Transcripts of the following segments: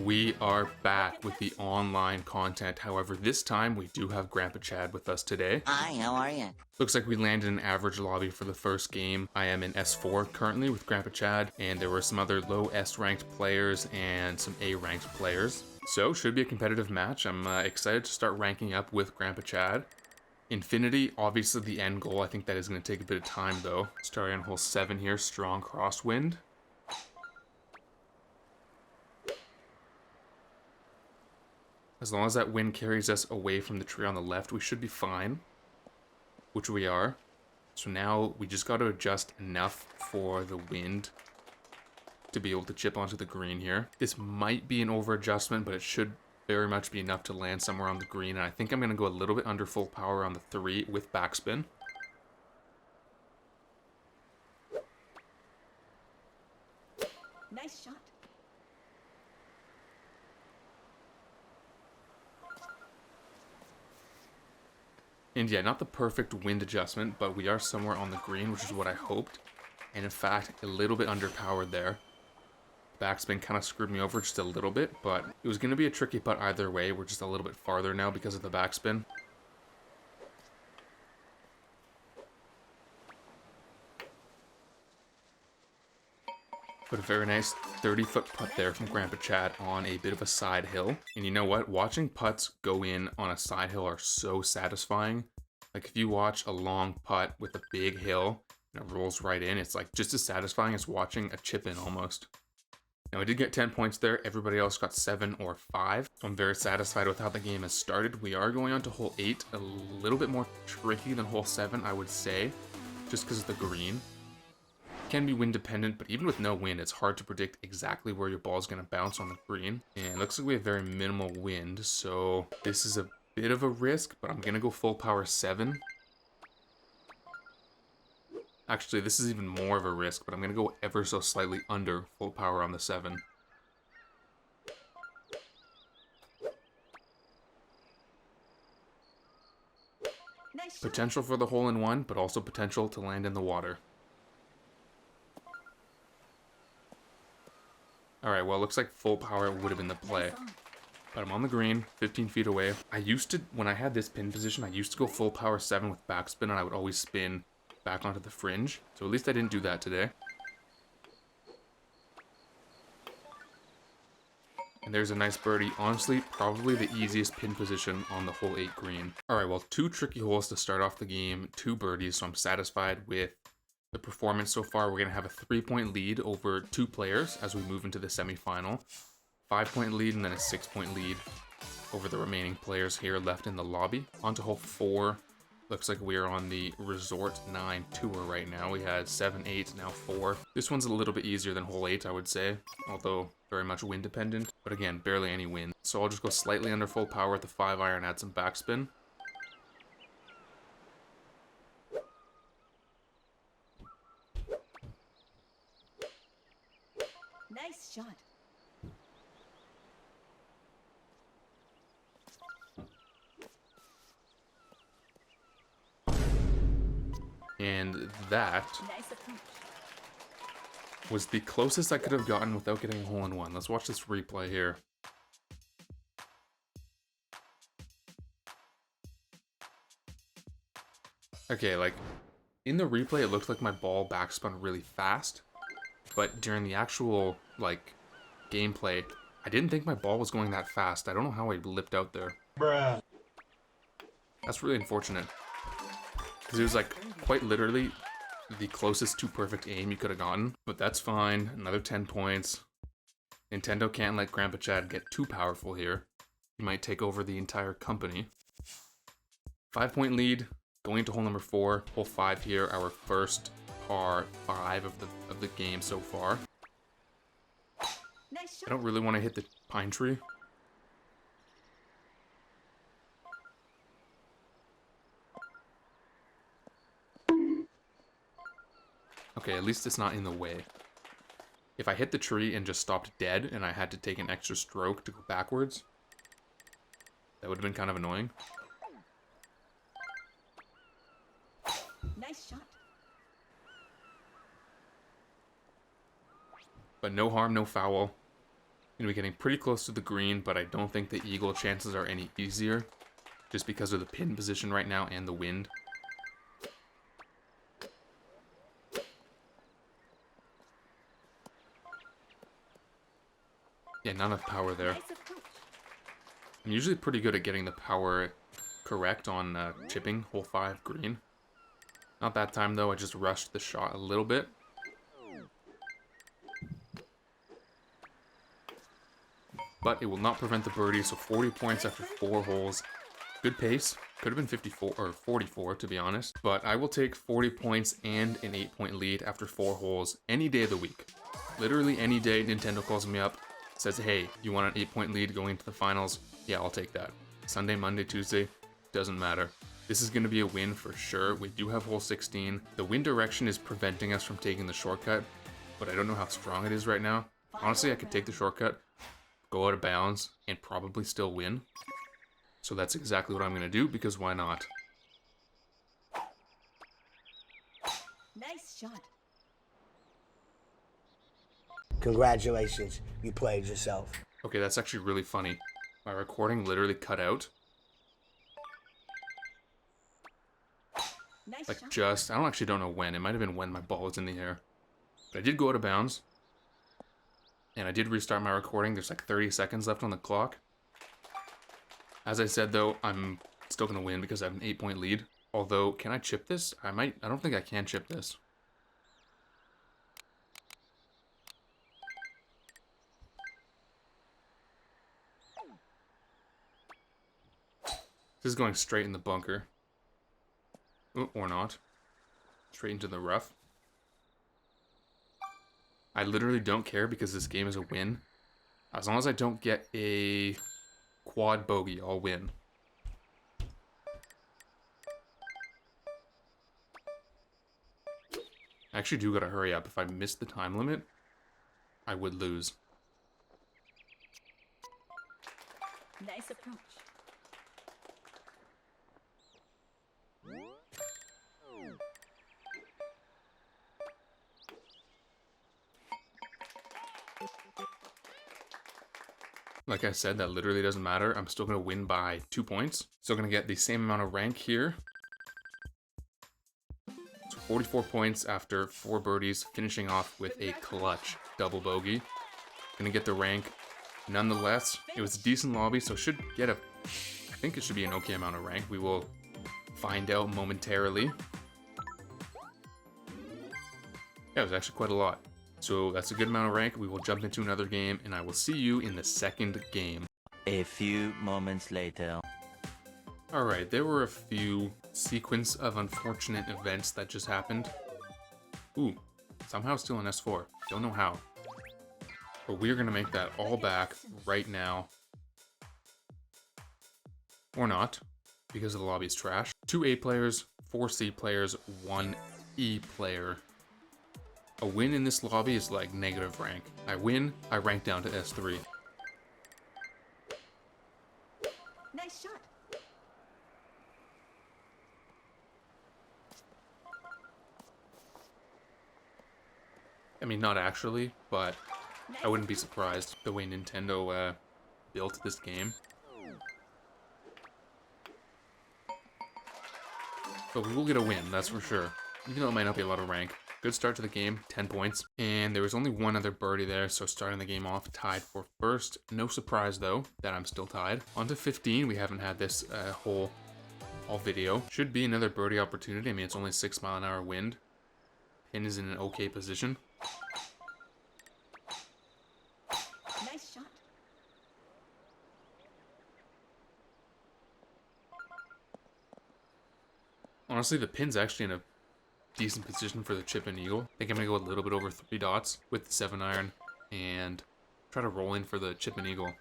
We are back with the online content. However, this time we do have Grandpa Chad with us today. Hi, how are you? Looks like we landed an average lobby for the first game. I am in S4 currently with Grandpa Chad, and there were some other low S ranked players and some A ranked players. So, should be a competitive match. I'm excited to start ranking up with Grandpa Chad. Infinity, obviously the end goal. I think that is going to take a bit of time though. Starting on hole 7 here, strong crosswind. As long as that wind carries us away from the tree on the left, we should be fine. Which we are. So now we just got to adjust enough for the wind to be able to chip onto the green here. This might be an over adjustment, but it should very much be enough to land somewhere on the green. And I think I'm going to go a little bit under full power on the 3 with backspin. Nice shot. And yeah, not the perfect wind adjustment, but we are somewhere on the green, which is what I hoped. And in fact, a little bit underpowered there. Backspin kind of screwed me over just a little bit, but it was going to be a tricky putt either way. We're just a little bit farther now because of the backspin. But a very nice 30-foot putt there from Grandpa Chad on a bit of a side hill. And you know what? Watching putts go in on a side hill are so satisfying. Like if you watch a long putt with a big hill and it rolls right in, it's like just as satisfying as watching a chip in almost. Now I did get 10 points there. Everybody else got 7 or 5. So I'm very satisfied with how the game has started. We are going on to hole 8, a little bit more tricky than hole 7, I would say, just because of the green. Can be wind dependent, but even with no wind, it's hard to predict exactly where your ball is going to bounce on the green. And it looks like we have very minimal wind, so this is a bit of a risk, but I'm going to go full power 7. Actually, this is even more of a risk, but I'm going to go ever so slightly under full power on the 7. Nice shot. Potential for the hole-in-one, but also potential to land in the water. Alright, well, it looks like full power would have been the play. But I'm on the green, 15 feet away. I used to, when I had this pin position, I used to go full power 7 with backspin, and I would always spin back onto the fringe. So at least I didn't do that today. And there's a nice birdie. Honestly, probably the easiest pin position on the hole 8 green. Alright, well, 2 tricky holes to start off the game, 2 birdies, so I'm satisfied with the performance so far. We're going to have a 3-point lead over 2 players as we move into the semifinal. 5-point lead and then a 6-point lead over the remaining players here left in the lobby. On to hole 4. Looks like we are on the Resort 9 tour right now. We had 7, 8, now 4. This one's a little bit easier than hole 8, I would say, although very much wind dependent. But again, barely any wind. So I'll just go slightly under full power with the 5-iron, add some backspin. Nice shot. And that Nice approach. was the closest I could have gotten without getting a hole-in-one. Let's watch this replay here. Okay, like, in the replay, it looked like my ball backspun really fast. But during the actual, like, gameplay, I didn't think my ball was going that fast. I don't know how I lipped out there. Bruh. That's really unfortunate. Because it was, like, quite literally the closest to perfect aim you could have gotten. But that's fine. Another 10 points. Nintendo can't let Grandpa Chad get too powerful here. He might take over the entire company. 5-point lead. Going to hole number 4. Hole 5 here. Our first par 5 of the game so far. Nice I shot. don't really want to hit the pine tree. Okay, at least it's not in the way. If I hit the tree and just stopped dead and I had to take an extra stroke to go backwards, that would have been kind of annoying. Nice shot. But no harm, no foul. Gonna be getting pretty close to the green, but I don't think the eagle chances are any easier, just because of the pin position right now and the wind. Yeah, not enough power there. Nice approach. I'm usually pretty good at getting the power correct on chipping hole 5 green. Not that time though, I just rushed the shot a little bit. But it will not prevent the birdie, so 40 points after 4 holes. Good pace. Could have been 54 or 44 to be honest. But I will take 40 points and an 8-point lead after 4 holes any day of the week. Literally any day Nintendo calls me up, says, hey, you want an 8-point lead going into the finals? Yeah, I'll take that. Sunday, Monday, Tuesday, doesn't matter. This is going to be a win for sure. We do have hole 16. The wind direction is preventing us from taking the shortcut, but I don't know how strong it is right now. Honestly, I could take the shortcut, go out of bounds, and probably still win. So that's exactly what I'm going to do, because why not? Nice shot. Congratulations, you played yourself. Okay, that's actually really funny. My recording literally cut out. Nice Like shot. I don't know when. It might have been when my ball was in the air. But I did go out of bounds. And I did restart my recording. There's like 30 seconds left on the clock. As I said though, I'm still going to win because I have an 8-point lead. Although, can I chip this? I don't think I can chip this. This is going straight in the bunker. Or not. Straight into the rough. I literally don't care because this game is a win. As long as I don't get a quad bogey, I'll win. I actually do gotta hurry up. If I miss the time limit, I would lose. Nice approach. Like I said, that literally doesn't matter. I'm still going to win by 2 points. Still going to get the same amount of rank here. So 44 points after 4 birdies, finishing off with a clutch double bogey. Going to get the rank. Nonetheless, it was a decent lobby, so should get a... I think it should be an okay amount of rank. We will find out momentarily. Yeah, it was actually quite a lot. So that's a good amount of rank. We will jump into another game, and I will see you in the second game. A few moments later. Alright, there were a few sequence of unfortunate events that just happened. Ooh, somehow still in S4. Don't know how. But we're going to make that all back right now. Or not, because the lobby is trash. 2 A players, 4 C players, 1 E player. A win in this lobby is like negative rank. I win, I rank down to S3. Nice shot. I mean, not actually, but I wouldn't be surprised the way Nintendo built this game. But we will get a win, that's for sure. Even though it might not be a lot of rank. Good start to the game, 10 points. And there was only one other birdie there, so starting the game off tied for first. No surprise, though, that I'm still tied. On to 15, we haven't had this whole all video. Should be another birdie opportunity. I mean, it's only 6-mile-an-hour wind. Pin is in an okay position. Nice shot. Honestly, the pin's actually in a decent position for the chip and eagle. I think I'm going to go a little bit over 3 dots with the 7-iron and try to roll in for the chip and eagle.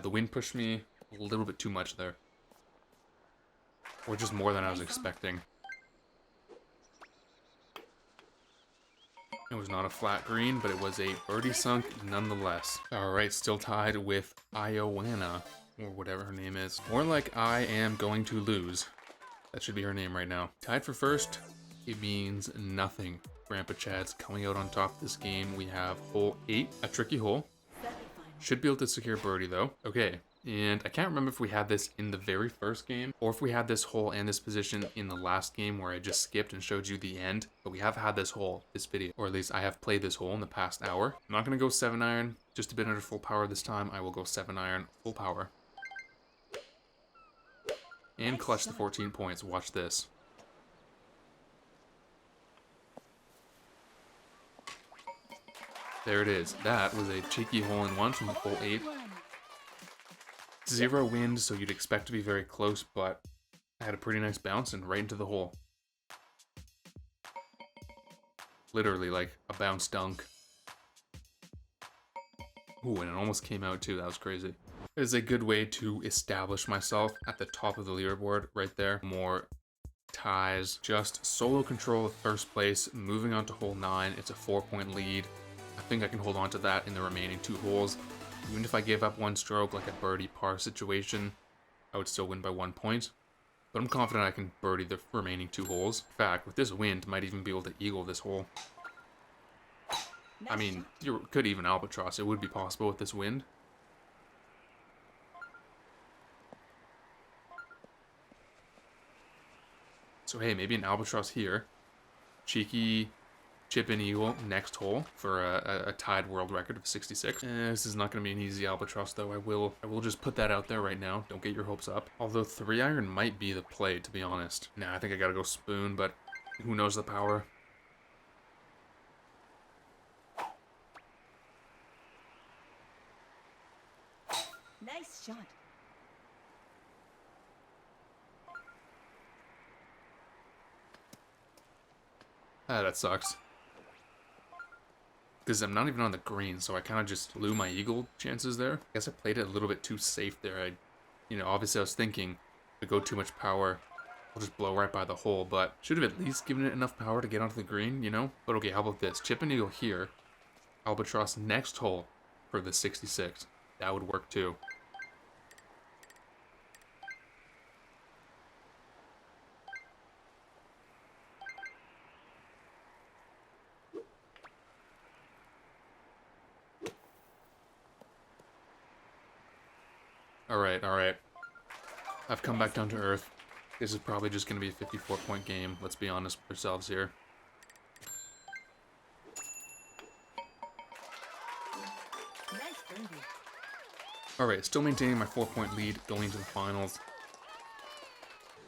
The wind pushed me a little bit too much there. Or just more than I was expecting. It was not a flat green, but it was a birdie sunk nonetheless. Alright, still tied with Ioana, or whatever her name is. More like I am going to lose. That should be her name right now. Tied for first. It means nothing. Grandpa Chad's coming out on top of this game. We have hole 8, a tricky hole. Should be able to secure birdie though. Okay, and I can't remember if we had this in the very first game or if we had this hole and this position in the last game where I just skipped and showed you the end. But we have had this hole, this video, or at least I have played this hole in the past hour. I'm not gonna go 7-iron, just a bit under full power this time. I will go 7-iron, full power. And clutch the 14 points. Watch this. There it is. That was a cheeky hole-in-one from hole 8. 0 wind, so you'd expect to be very close, but I had a pretty nice bounce and right into the hole. Literally like a bounce dunk. Ooh, and it almost came out too. That was crazy. It is a good way to establish myself at the top of the leaderboard right there. More ties. Just solo control of first place. Moving on to hole 9. It's a 4-point lead. I think I can hold on to that in the remaining 2 holes. Even if I gave up 1 stroke, like a birdie par situation, I would still win by 1 point. But I'm confident I can birdie the remaining 2 holes. In fact, with this wind, might even be able to eagle this hole. I mean, you could even albatross. It would be possible with this wind. So hey, maybe an albatross here. Cheeky chip in eagle next hole for a tied world record of 66. This is not going to be an easy albatross though. I will just put that out there right now. Don't get your hopes up. Although 3-iron might be the play, to be honest. Nah, I think I gotta go spoon, but who knows the power. Nice shot. Ah, that sucks. Because I'm not even on the green, so I kind of just blew my eagle chances there. I guess I played it a little bit too safe there. Obviously I was thinking, if I go too much power, I'll just blow right by the hole, but should have at least given it enough power to get onto the green, you know? But okay, how about this? Chip and eagle here. Albatross next hole for the 66. That would work too. Alright. I've come back down to earth. This is probably just going to be a 54-point game. Let's be honest with ourselves here. Nice birdie. Alright, still maintaining my 4-point lead going into the finals.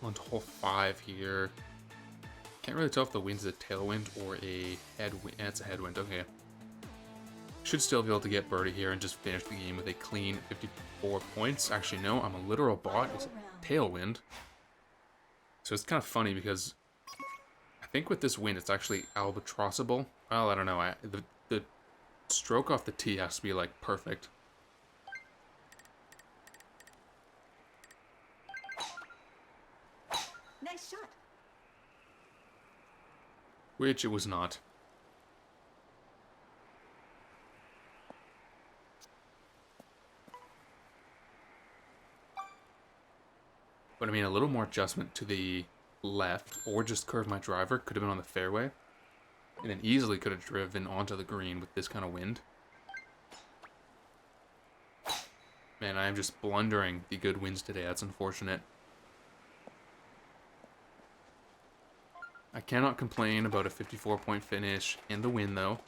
On to hole 5 here. Can't really tell if the wind's a tailwind or a headwind. It's a headwind, okay. Should still be able to get birdie here and just finish the game with a clean 54 points. Actually, no, I'm a literal bot. It's a tailwind. So it's kind of funny because I think with this wind, it's actually albatrossable. Well, I don't know. The stroke off the tee has to be like perfect. Nice shot. Which it was not. But I mean, a little more adjustment to the left, or just curve my driver, could have been on the fairway. And then easily could have driven onto the green with this kind of wind. Man, I am just blundering the good winds today. That's unfortunate. I cannot complain about a 54-point finish and the win, though.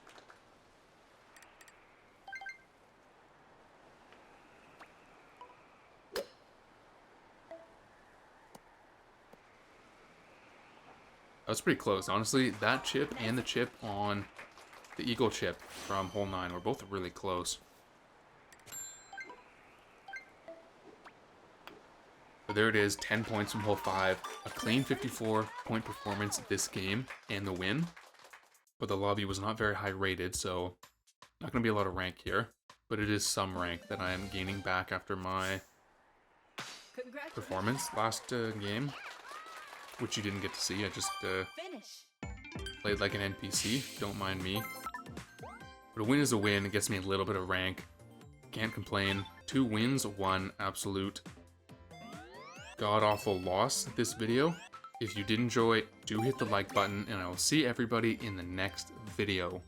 That was pretty close. Honestly, that chip and the chip on the eagle chip from hole 9 were both really close. But there it is, 10 points from hole 5. A clean 54-point performance this game and the win. But the lobby was not very high rated, so not going to be a lot of rank here. But it is some rank that I am gaining back after my performance last game. Which you didn't get to see. I just played like an NPC. Don't mind me. But a win is a win. It gets me a little bit of rank. Can't complain. 2 wins, 1 absolute god-awful loss this video. If you did enjoy, do hit the like button, and I will see everybody in the next video.